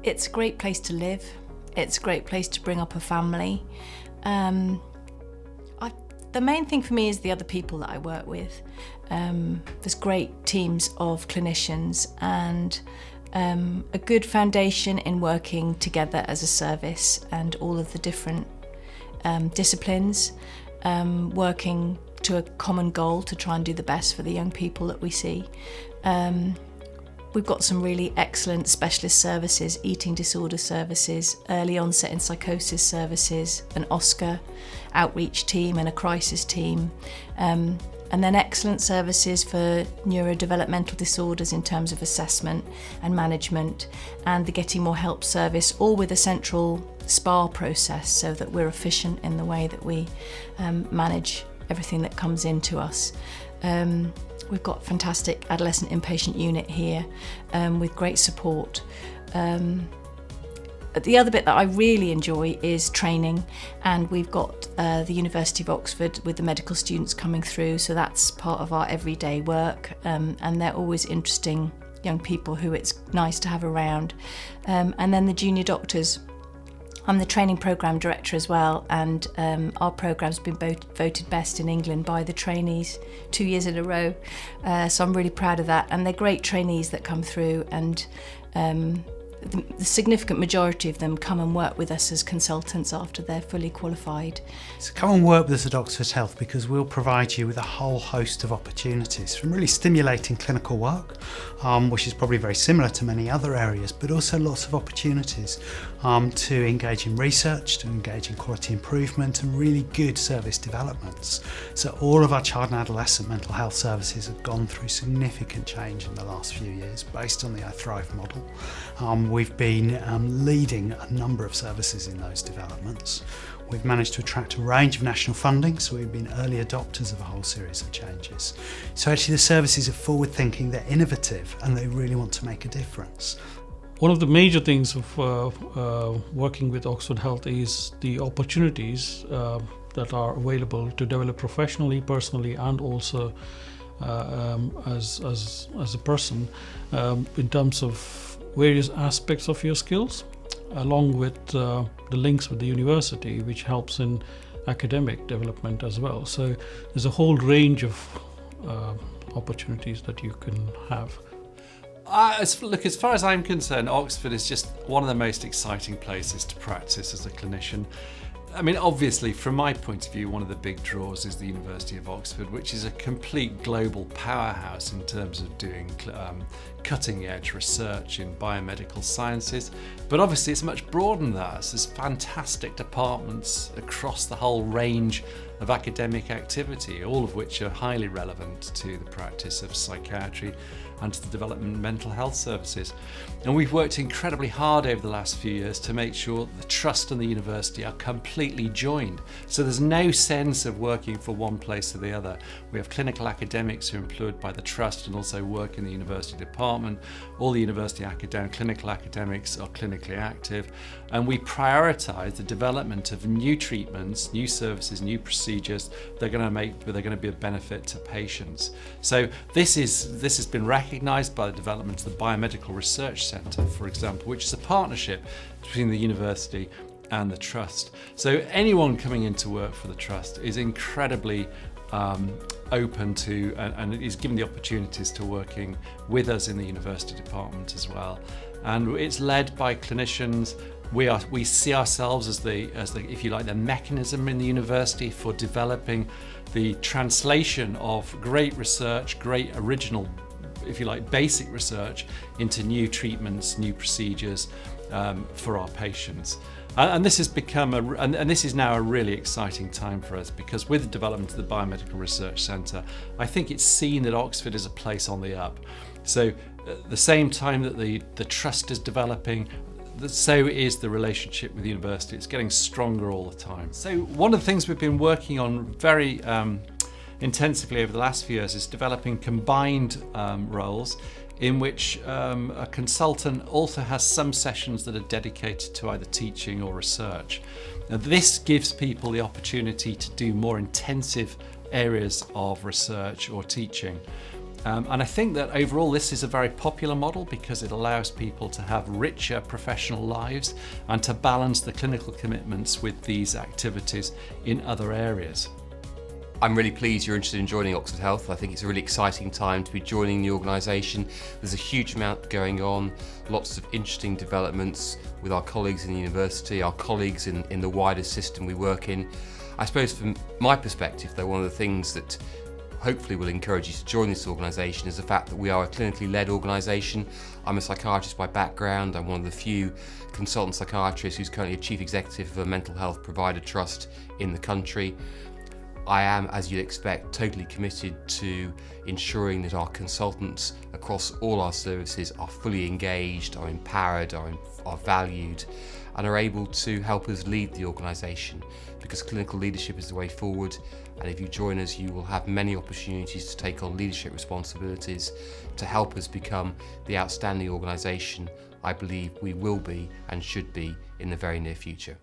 it's a great place to live. It's a great place to bring up a family. The main thing for me is the other people that I work with. There's great teams of clinicians and a good foundation in working together as a service, and all of the different disciplines, working to a common goal to try and do the best for the young people that we see. We've got some really excellent specialist services, eating disorder services, early onset in psychosis services, an OSCAR outreach team and a crisis team, and then excellent services for neurodevelopmental disorders in terms of assessment and management, and the Getting More Help service, all with a central SPA process so that we're efficient in the way that we manage everything that comes into us. We've got a fantastic adolescent inpatient unit here with great support. The other bit that I really enjoy is training, and we've got the University of Oxford with the medical students coming through, so that's part of our everyday work, and they're always interesting young people who it's nice to have around. And then the junior doctors. I'm the training programme director as well, and our programme's been voted best in England by the trainees 2 years in a row, so I'm really proud of that. And they're great trainees that come through, and the significant majority of them come and work with us as consultants after they're fully qualified. So come and work with us at Oxford Health, because we'll provide you with a whole host of opportunities, from really stimulating clinical work, which is probably very similar to many other areas, but also lots of opportunities to engage in research, to engage in quality improvement and really good service developments. So all of our child and adolescent mental health services have gone through significant change in the last few years based on the I Thrive model. We've been leading a number of services in those developments. We've managed to attract a range of national funding, so we've been early adopters of a whole series of changes. So actually the services are forward thinking, they're innovative, and they really want to make a difference. One of the major things of working with Oxford Health is the opportunities that are available to develop professionally, personally, and also as a person in terms of various aspects of your skills, along with the links with the university, which helps in academic development as well. So there's a whole range of opportunities that you can have. As far as I'm concerned, Oxford is just one of the most exciting places to practice as a clinician. I mean, obviously, from my point of view, one of the big draws is the University of Oxford, which is a complete global powerhouse in terms of doing cutting-edge research in biomedical sciences. But obviously, it's much broader than that. There's fantastic departments across the whole range of academic activity, all of which are highly relevant to the practice of psychiatry and to the development of mental health services. And we've worked incredibly hard over the last few years to make sure that the Trust and the university are completely joined. So there's no sense of working for one place or the other. We have clinical academics who are employed by the Trust and also work in the university department. All the university clinical academics are clinically active. And we prioritise the development of new treatments, new services, new procedures that are going to be of benefit to patients. So this has been recognised by the development of the Biomedical Research Centre, for example, which is a partnership between the university and the Trust. So anyone coming into work for the Trust is incredibly open to and is given the opportunities to working with us in the university department as well. And it's led by clinicians. We see ourselves as the if you like, the mechanism in the university for developing the translation of great research, great original, if you like, basic research into new treatments, new procedures for our patients. And this has become and this is now a really exciting time for us, because with the development of the Biomedical Research Centre, I think it's seen that Oxford is a place on the up. So at the same time that the Trust is developing, so is the relationship with the university. It's getting stronger all the time. So one of the things we've been working on very intensively over the last few years is developing combined roles in which a consultant also has some sessions that are dedicated to either teaching or research. Now, this gives people the opportunity to do more intensive areas of research or teaching. And I think that overall this is a very popular model because it allows people to have richer professional lives and to balance the clinical commitments with these activities in other areas. I'm really pleased you're interested in joining Oxford Health. I think it's a really exciting time to be joining the organisation. There's a huge amount going on, lots of interesting developments with our colleagues in the university, our colleagues in the wider system we work in. I suppose from my perspective though, one of the things that hopefully will encourage you to join this organisation is the fact that we are a clinically led organisation. I'm a psychiatrist by background. I'm one of the few consultant psychiatrists who's currently a chief executive of a mental health provider trust in the country. I am, as you'd expect, totally committed to ensuring that our consultants across all our services are fully engaged, are empowered, are valued, and are able to help us lead the organisation, because clinical leadership is the way forward. And if you join us, you will have many opportunities to take on leadership responsibilities to help us become the outstanding organisation I believe we will be and should be in the very near future.